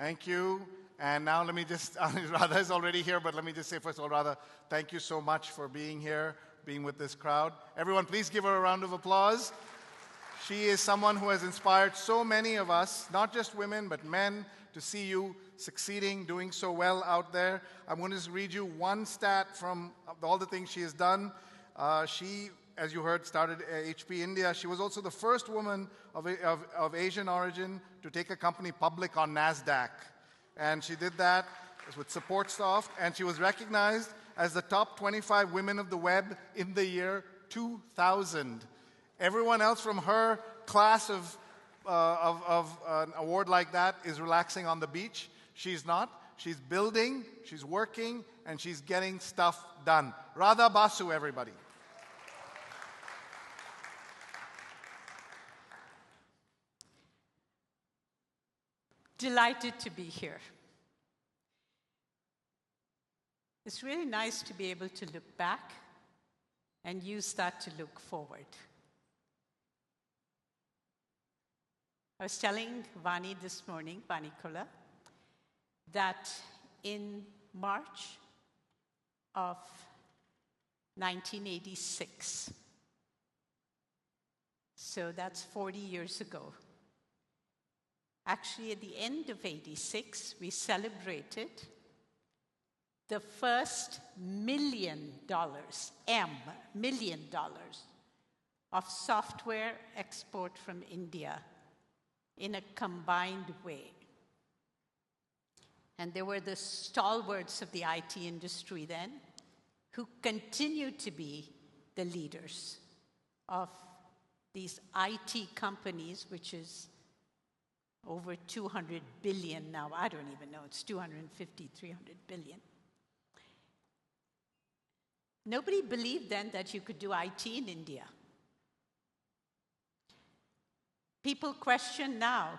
Thank you. And now let me just, Radha is already here, but let me just say first of all, Radha, thank you so much for being here, being with this crowd. Everyone, please give her a round of applause. She is someone who has inspired so many of us, not just women, but men, to see you succeeding, doing so well out there. I'm going to just read you one stat from all the things she has done. She, as you heard, started HP India. She was also the first woman of Asian origin to take a company public on NASDAQ. And she did that with support staff, and she was recognized as the top 25 women of the web in the year 2000. Everyone else from her class of an award like that is relaxing on the beach. She's not. She's building, she's working, and she's getting stuff done. Radha Basu, everybody. Delighted to be here. It's really nice to be able to look back and use that to look forward. I was telling Vani this morning, Vani Kola, that in March of 1986, so that's 40 years ago, actually at the end of 86, we celebrated the first $1 million, million dollars, of software export from India in a combined way. And there were the stalwarts of the IT industry then who continue to be the leaders of these IT companies, which is over 200 billion now. I don't even know, it's 250, 300 billion. Nobody believed then that you could do IT in India. People question now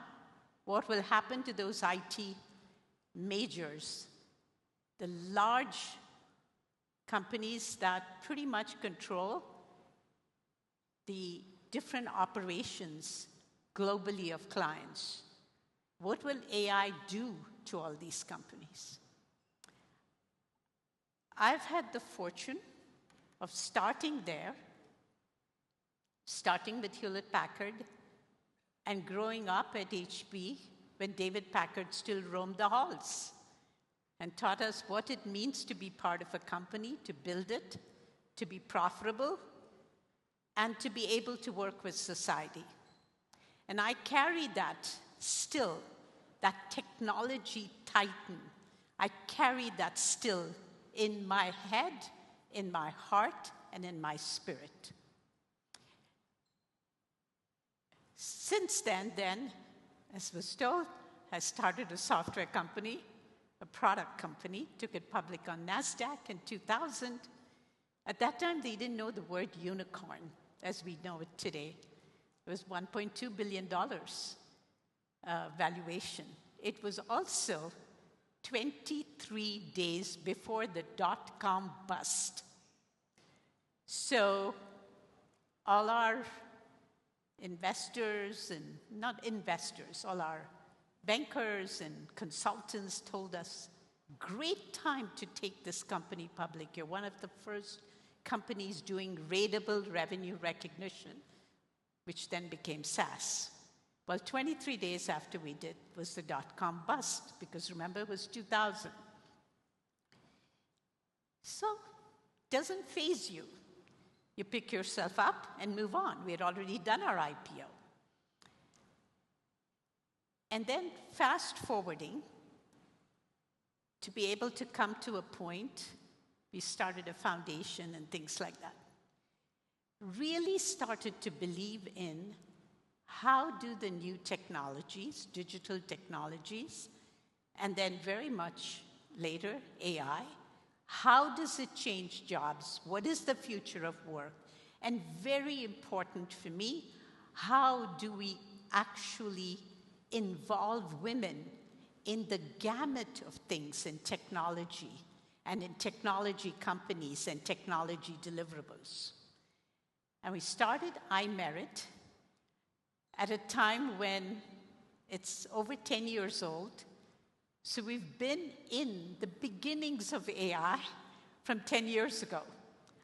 what will happen to those IT majors, the large companies that pretty much control the different operations globally of clients. What will AI do to all these companies? I've had the fortune of starting there, starting with Hewlett-Packard, and growing up at HP when David Packard still roamed the halls and taught us what it means to be part of a company, to build it, to be profitable, and to be able to work with society. And I carry that still, that technology titan. I carry that still in my head, in my heart, and in my spirit. Since then, as was told, I started a software company, a product company, took it public on NASDAQ in 2000. At that time, they didn't know the word unicorn as we know it today. It was $1.2 billion valuation. It was also 23 days before the dot-com bust. So all our investors, and not investors, all our bankers and consultants told us, great time to take this company public. You're one of the first companies doing ratable revenue recognition, which then became SaaS. Well, 23 days after we did was the dot-com bust, because remember, it was 2000. So, doesn't faze you. You pick yourself up and move on. We had already done our IPO. And then fast forwarding, to be able to come to a point, we started a foundation and things like that. Really started to believe in how do the new technologies, digital technologies, and then very much later, AI, how does it change jobs? What is the future of work? And very important for me, how do we actually involve women in the gamut of things in technology and in technology companies and technology deliverables? And we started iMerit at a time when it's over 10 years old, So we've been in the beginnings of AI from 10 years ago.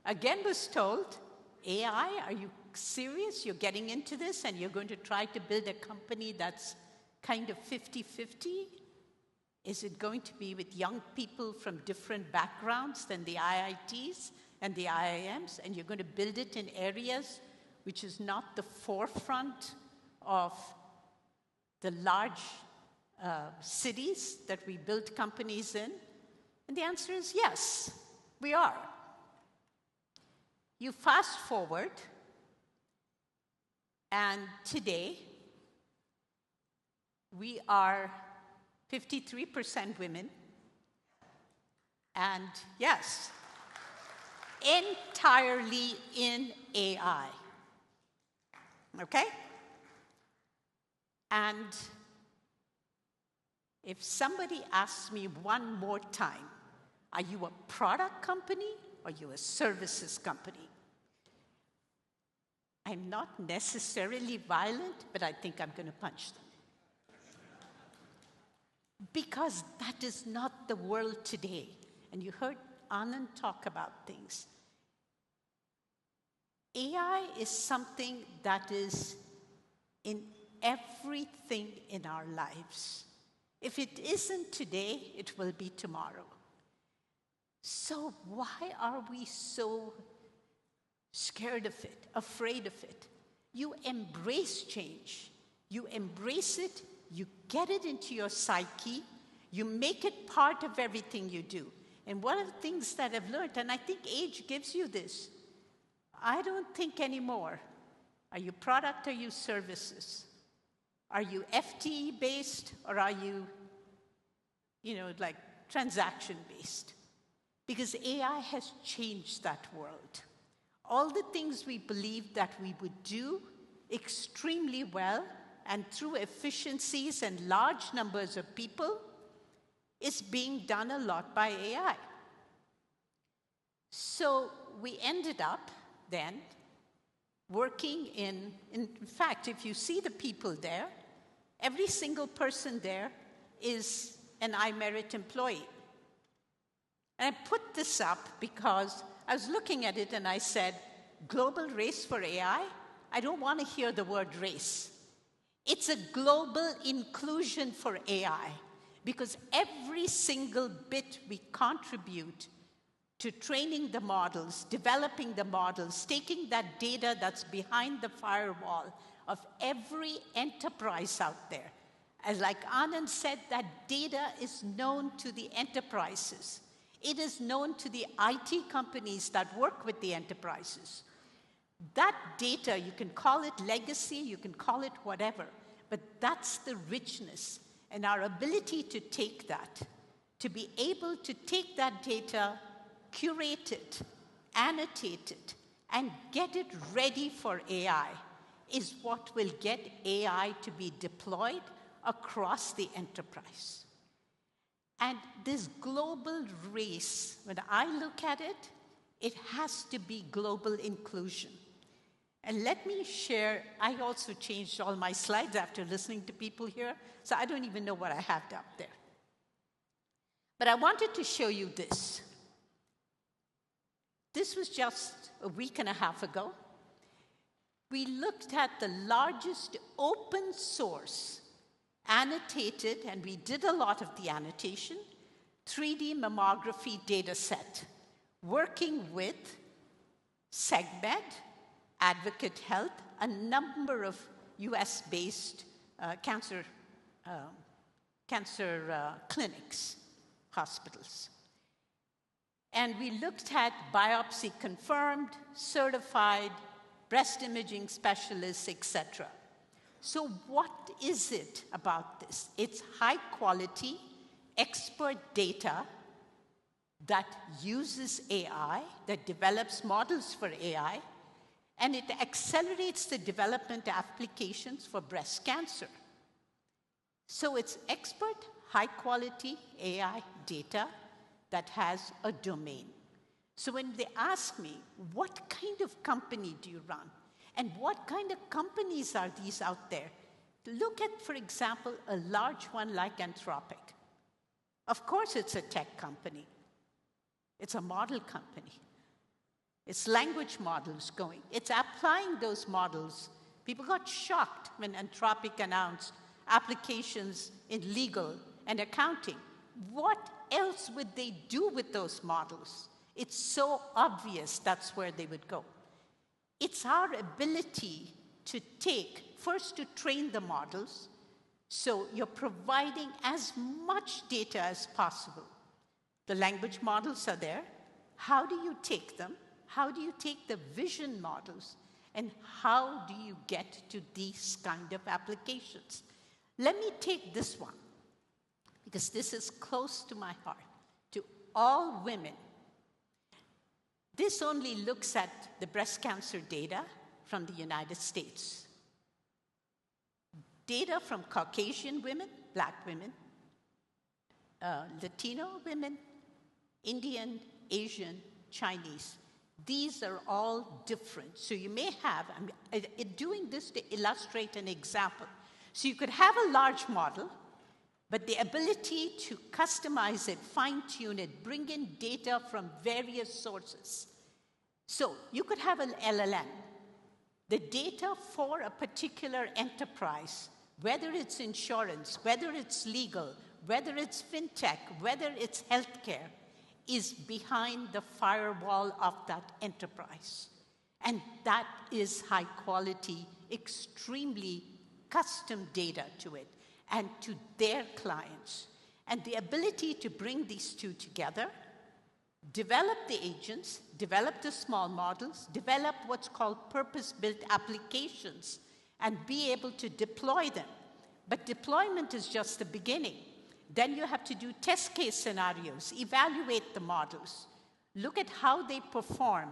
Again, was told, AI, are you serious? You're getting into this and you're going to try to build a company that's kind of 50-50? Is it going to be with young people from different backgrounds than the IITs and the IIMs, and you're going to build it in areas which is not the forefront of the large cities that we build companies in? And the answer is yes, we are. You fast forward, and today we are 53% women, and yes, entirely in AI. Okay? And if somebody asks me one more time, are you a product company or are you a services company? I'm not necessarily violent, but I think I'm going to punch them. Because that is not the world today. And you heard Anand talk about things. AI is something that is in everything in our lives. If it isn't today, it will be tomorrow. So why are we so scared of it, afraid of it? You embrace change. You embrace it, you get it into your psyche, you make it part of everything you do. And one of the things that I've learned, and I think age gives you this, I don't think anymore. Are you product or are you services? Are you FTE based or are you, like transaction based? Because AI has changed that world. All the things we believed that we would do extremely well and through efficiencies and large numbers of people is being done a lot by AI. So we ended up then working in fact, if you see the people there, every single person there is an iMerit employee. And I put this up because I was looking at it and I said, global race for AI? I don't want to hear the word race. It's a global inclusion for AI because every single bit we contribute to training the models, developing the models, taking that data that's behind the firewall of every enterprise out there. As like Anand said, that data is known to the enterprises. It is known to the IT companies that work with the enterprises. That data, you can call it legacy, you can call it whatever, but that's the richness and our ability to take that, to be able to take that data, curate it, annotate it, and get it ready for AI is what will get AI to be deployed across the enterprise. And this global race, when I look at it, it has to be global inclusion. And let me share, I also changed all my slides after listening to people here, so I don't even know what I have up there. But I wanted to show you this. This was just a week and a half ago. We looked at the largest open source annotated, and we did a lot of the annotation, 3D mammography data set, working with SegMed, Advocate Health, a number of US-based cancer clinics, hospitals. And we looked at biopsy confirmed, certified, breast imaging specialists, etc. So what is it about this? It's high quality, expert data that uses AI, that develops models for AI, and it accelerates the development applications for breast cancer. So it's expert, high quality AI data that has a domain. So when they ask me, what kind of company do you run? And what kind of companies are these out there? Look at, for example, a large one like Anthropic. Of course it's a tech company. It's a model company. It's language models going. It's applying those models. People got shocked when Anthropic announced applications in legal and accounting. What else would they do with those models? It's so obvious that's where they would go. It's our ability to first to train the models, so you're providing as much data as possible. The language models are there. How do you take them? How do you take the vision models? And how do you get to these kind of applications? Let me take this one, because this is close to my heart, to all women. This only looks at the breast cancer data from the United States. Data from Caucasian women, Black women, Latino women, Indian, Asian, Chinese. These are all different. So you may have, I'm doing this to illustrate an example. So you could have a large model, but the ability to customize it, fine-tune it, bring in data from various sources. So you could have an LLM. The data for a particular enterprise, whether it's insurance, whether it's legal, whether it's fintech, whether it's healthcare, is behind the firewall of that enterprise. And that is high quality, extremely custom data to it and to their clients. And the ability to bring these two together, develop the agents, develop the small models, develop what's called purpose-built applications, and be able to deploy them. But deployment is just the beginning. Then you have to do test case scenarios, evaluate the models, look at how they perform,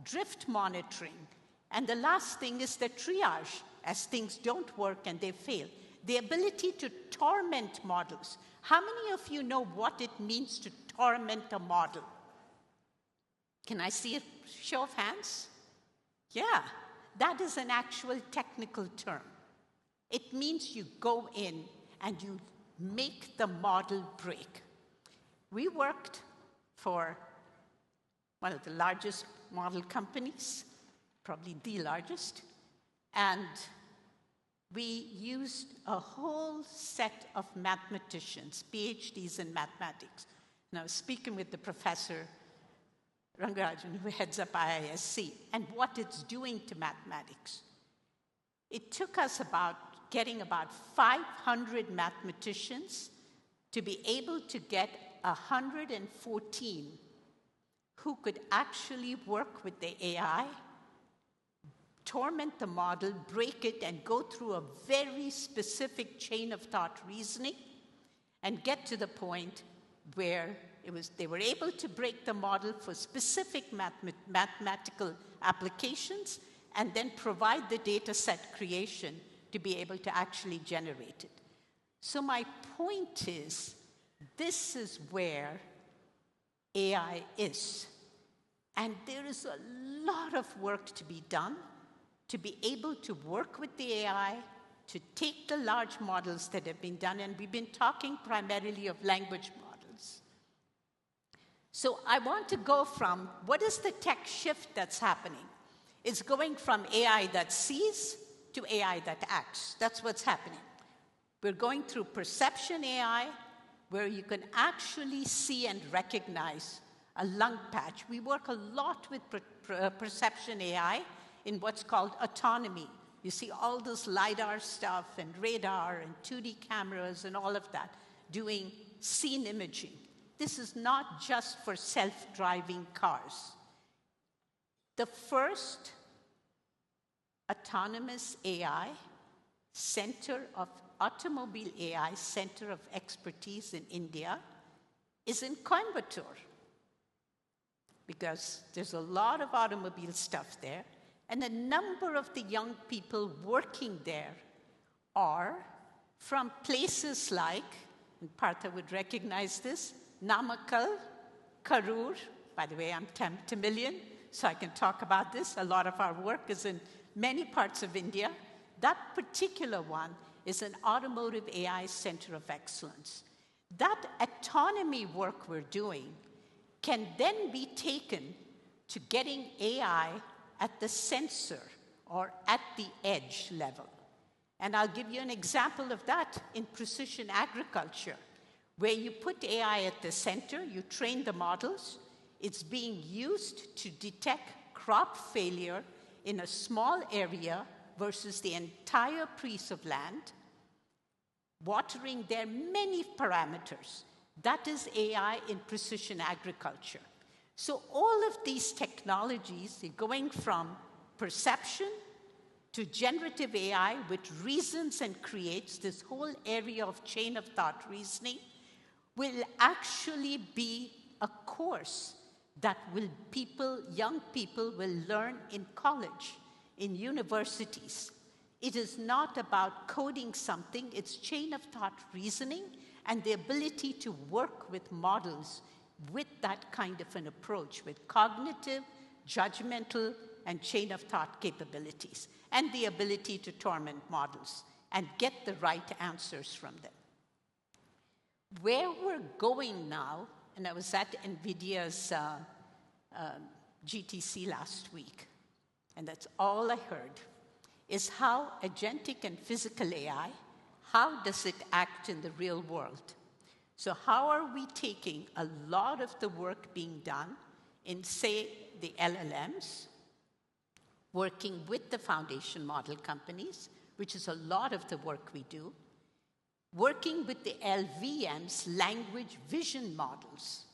drift monitoring. And the last thing is the triage, as things don't work and they fail. The ability to torment models. How many of you know what it means to torment a model? Can I see a show of hands? Yeah, that is an actual technical term. It means you go in and you make the model break. We worked for one of the largest model companies, probably the largest, and we used a whole set of mathematicians, PhDs in mathematics. And I was speaking with the professor, Rangarajan, who heads up IISc, and what it's doing to mathematics. It took us getting about 500 mathematicians to be able to get 114 who could actually work with the AI, torment the model, break it, and go through a very specific chain of thought reasoning and get to the point where they were able to break the model for specific mathematical applications and then provide the data set creation to be able to actually generate it. So my point is, this is where AI is. And there is a lot of work to be done to be able to work with the AI, to take the large models that have been done, and we've been talking primarily of language models. So I want to go from, what is the tech shift that's happening? It's going from AI that sees to AI that acts. That's what's happening. We're going through perception AI, where you can actually see and recognize a lung patch. We work a lot with perception AI in what's called autonomy. You see all this LiDAR stuff and radar and 2D cameras and all of that doing scene imaging. This is not just for self-driving cars. The first autonomous AI center of automobile AI center of expertise in India is in Coimbatore, because there's a lot of automobile stuff there, and a number of the young people working there are from places like, and Partha would recognize this, Namakkal, Karur. By the way, I'm Tamilian, so I can talk about this. A lot of our work is in many parts of India. That particular one is an automotive AI center of excellence. That autonomy work we're doing can then be taken to getting AI at the sensor or at the edge level. And I'll give you an example of that in precision agriculture, where you put AI at the center, you train the models, it's being used to detect crop failure in a small area versus the entire piece of land. Watering, there are many parameters. That is AI in precision agriculture. So all of these technologies are going from perception to generative AI, which reasons and creates this whole area of chain of thought reasoning, will actually be a course that young people will learn in college, in universities. It is not about coding something, it's chain of thought reasoning and the ability to work with models with that kind of an approach, with cognitive, judgmental, and chain of thought capabilities, and the ability to torment models and get the right answers from them. Where we're going now, and I was at NVIDIA's GTC last week, and that's all I heard, is how agentic and physical AI, how does it act in the real world? So how are we taking a lot of the work being done in, say, the LLMs, working with the foundation model companies, which is a lot of the work we do, working with the LVMs, language vision models,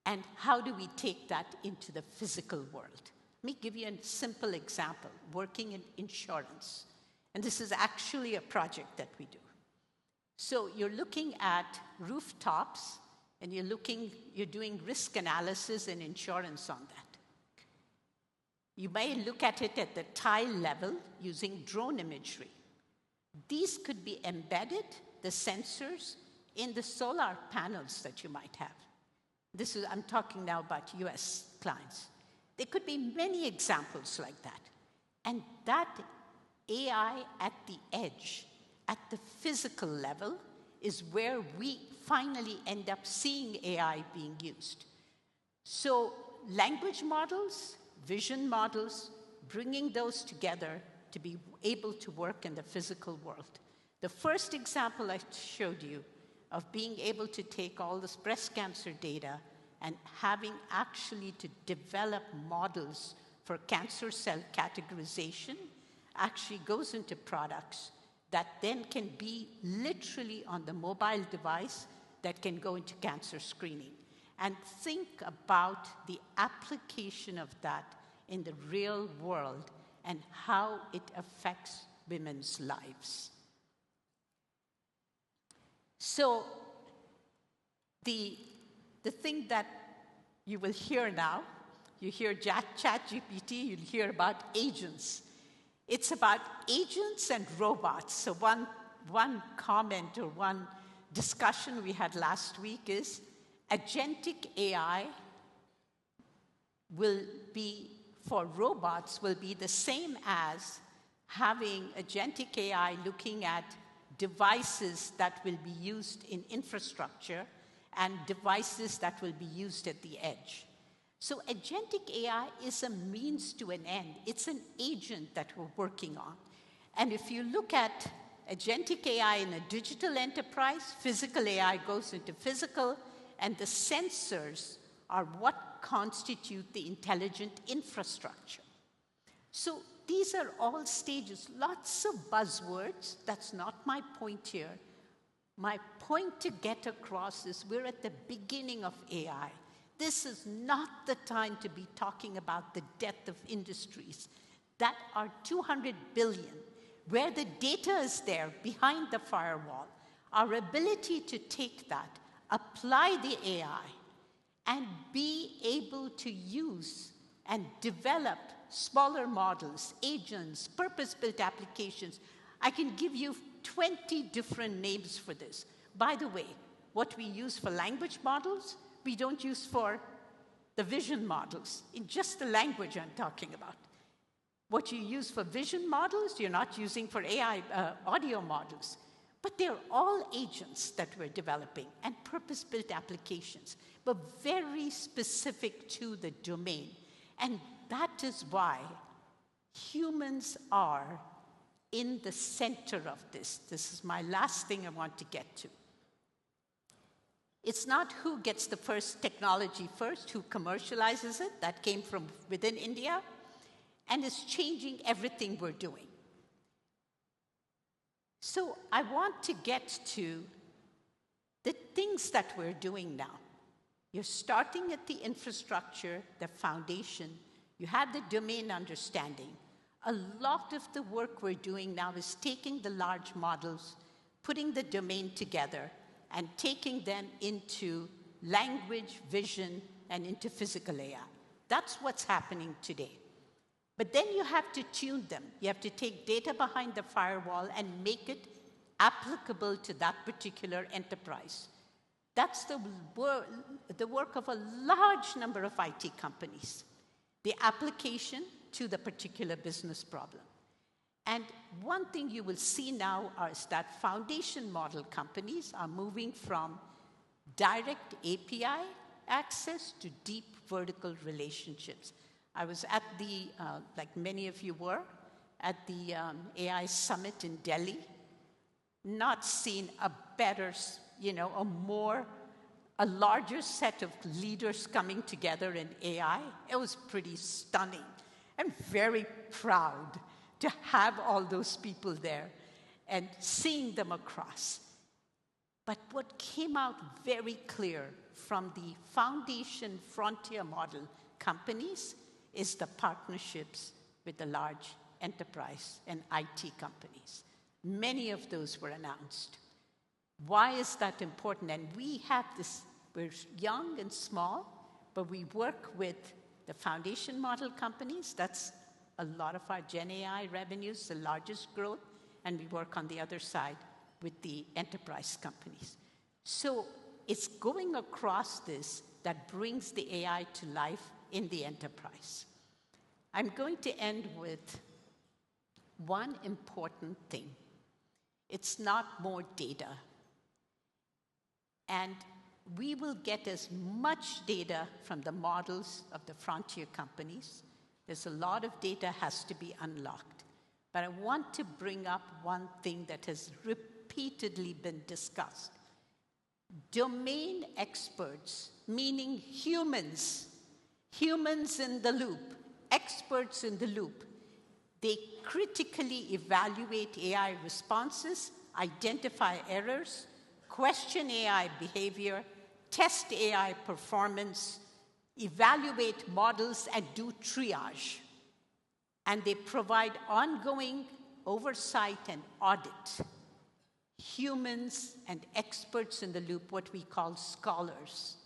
and how do we take that into the physical world? Let me give you a simple example, working in insurance. And this is actually a project that we do. So you're looking at rooftops, and you're doing risk analysis and insurance on that. You may look at it at the tile level using drone imagery. These could be embedded, the sensors, in the solar panels that you might have. I'm talking now about US clients. There could be many examples like that. And that AI at the edge, at the physical level, is where we finally end up seeing AI being used. So language models, vision models, bringing those together to be able to work in the physical world. The first example I showed you of being able to take all this breast cancer data and having actually to develop models for cancer cell categorization actually goes into products that then can be literally on the mobile device that can go into cancer screening. And think about the application of that in the real world and how it affects women's lives. So the thing that you will hear now, you hear ChatGPT, you'll hear about agents. It's about agents and robots. So one comment or one discussion we had last week is agentic AI will be, for robots, will be the same as having agentic AI looking at devices that will be used in infrastructure and devices that will be used at the edge. So agentic AI is a means to an end. It's an agent that we're working on. And if you look at agentic AI in a digital enterprise, physical AI goes into physical, and the sensors are what constitute the intelligent infrastructure. So these are all stages, lots of buzzwords. That's not my point here. My point to get across is we're at the beginning of AI. This is not the time to be talking about the death of industries that are 200 billion, where the data is there behind the firewall. Our ability to take that, apply the AI, and be able to use and develop smaller models, agents, purpose-built applications. I can give you 20 different names for this. By the way, what we use for language models, we don't use for the vision models. In just the language I'm talking about. What you use for vision models, you're not using for AI audio models. But they're all agents that we're developing and purpose-built applications, but very specific to the domain. And that is why humans are in the center of this. This is my last thing I want to get to. It's not who gets the first technology first, who commercializes it. That came from within India, and is changing everything we're doing. So I want to get to the things that we're doing now. You're starting at the infrastructure, the foundation. You have the domain understanding. A lot of the work we're doing now is taking the large models, putting the domain together, and taking them into language, vision, and into physical AI. That's what's happening today. But then you have to tune them. You have to take data behind the firewall and make it applicable to that particular enterprise. That's the work of a large number of IT companies. The application to the particular business problem. And one thing you will see now is that foundation model companies are moving from direct API access to deep vertical relationships. I was at the, like many of you were, at the AI Summit in Delhi. Not seen a better, a larger set of leaders coming together in AI. It was pretty stunning. I'm very proud to have all those people there and seeing them across. But what came out very clear from the foundation frontier model companies is the partnerships with the large enterprise and IT companies. Many of those were announced. Why is that important? And we have this, we're young and small, but we work with the foundation model companies. That's a lot of our Gen AI revenues, the largest growth, and we work on the other side with the enterprise companies. So it's going across this that brings the AI to life in the enterprise. I'm going to end with one important thing. It's not more data. And we will get as much data from the models of the frontier companies. There's a lot of data has to be unlocked. But I want to bring up one thing that has repeatedly been discussed. Domain experts, meaning humans in the loop, experts in the loop, they critically evaluate AI responses, identify errors, question AI behavior, test AI performance, evaluate models, and do triage. And they provide ongoing oversight and audit. Humans and experts in the loop, what we call scholars,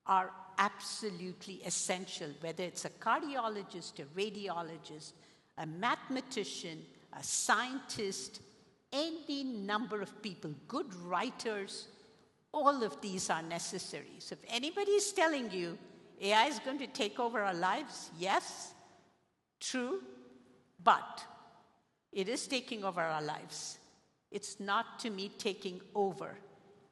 are absolutely essential, whether it's a cardiologist, a radiologist, a mathematician, a scientist, any number of people, good writers, all of these are necessary. So if anybody is telling you AI is going to take over our lives, yes, true, but it is taking over our lives. It's not, to me, taking over.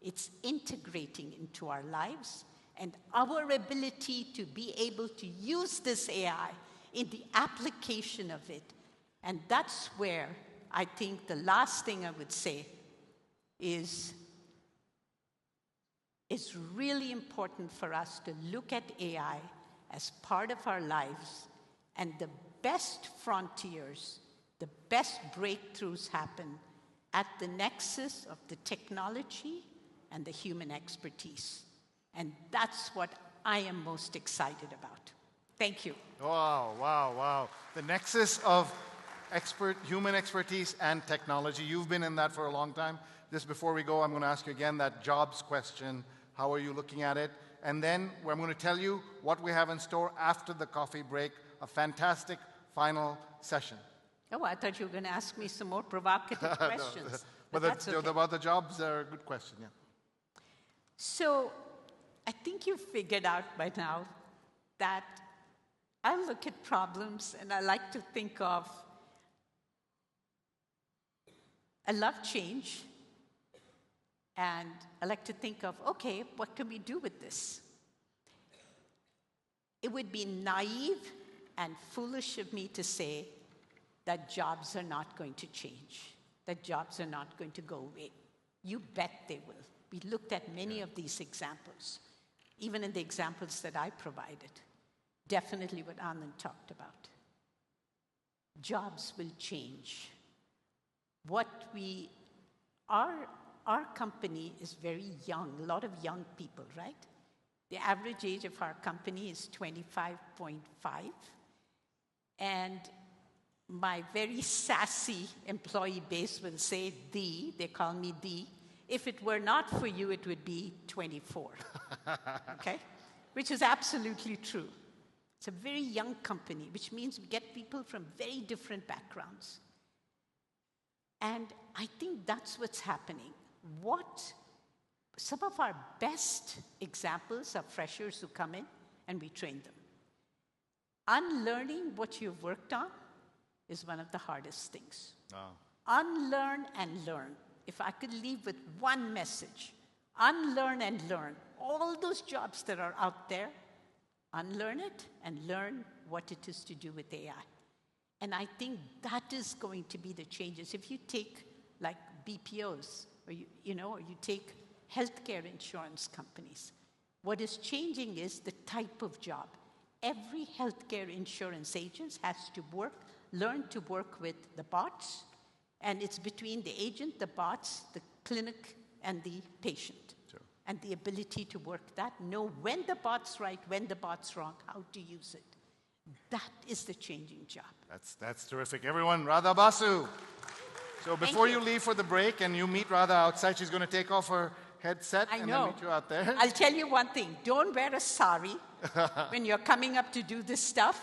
It's integrating into our lives, and our ability to be able to use this AI in the application of it. And that's where I think the last thing I would say is it's really important for us to look at AI as part of our lives, and the best frontiers, the best breakthroughs happen at the nexus of the technology and the human expertise. And that's what I am most excited about. Thank you. Wow, wow, wow. The nexus of human expertise and technology. You've been in that for a long time. Just before we go, I'm going to ask you again that jobs question. How are you looking at it? And then I'm going to tell you what we have in store after the coffee break, a fantastic final session. Oh, I thought you were going to ask me some more provocative questions. But that's okay. About the jobs, they're a good question, yeah. So I think you've figured out by now that I look at problems and I like to think of, I love change, And I like to think of, okay, what can we do with this? It would be naive and foolish of me to say that jobs are not going to change, that jobs are not going to go away. You bet they will. We looked at many of these examples, even in the examples that I provided. Definitely what Anand talked about. Jobs will change. Our company is very young, a lot of young people, right? The average age of our company is 25.5. And my very sassy employee base will say, they call me the. If it were not for you, it would be 24, okay? Which is absolutely true. It's a very young company, which means we get people from very different backgrounds. And I think that's what's happening. Some of our best examples are freshers who come in and we train them. Unlearning what you've worked on is one of the hardest things. Oh. Unlearn and learn. If I could leave with one message, unlearn and learn. All those jobs that are out there, unlearn it and learn what it is to do with AI. And I think that is going to be the changes. If you take like BPOs, or you take healthcare insurance companies, what is changing is the type of job. Every healthcare insurance agent has to learn to work with the bots, and it's between the agent, the bots, the clinic, and the patient. Sure. And the ability to work that, know when the bot's right, when the bot's wrong, how to use it. That is the changing job. That's terrific. Everyone, Radha Basu. So before you leave for the break and you meet Radha outside, she's going to take off her headset and then meet you out there. I'll tell you one thing. Don't wear a sari when you're coming up to do this stuff.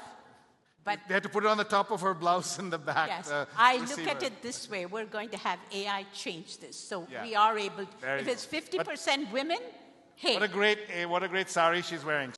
But they had to put it on the top of her blouse in the back. Yes. I look at it this way. We're going to have AI change this. So we are able to. If it's 50% women, hey. What a great sari she's wearing.